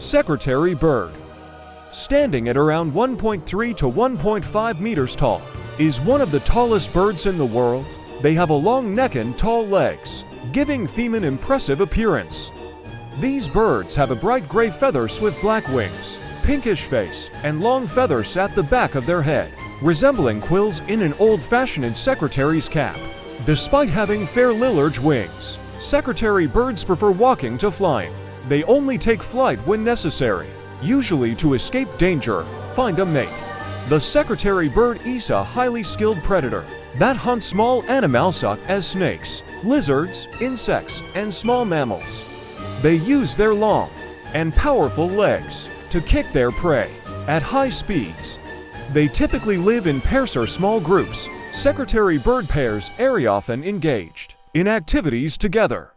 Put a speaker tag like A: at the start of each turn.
A: Secretary bird. Standing at around 1.3 to 1.5 meters tall, is one of the tallest birds in the world. They have a long neck and tall legs, giving them an impressive appearance. These birds have a bright gray feathers with black wings, pinkish face, and long feathers at the back of their head, resembling quills in an old-fashioned secretary's cap. Despite having fair large wings, secretary birds prefer walking to flying. They only take flight when necessary, usually to escape danger, find a mate. The secretary bird is a highly skilled predator that hunts small animals such as snakes, lizards, insects, and small mammals. They use their long and powerful legs to kick their prey at high speeds. They typically live in pairs or small groups. Secretary bird pairs are often engaged in activities together.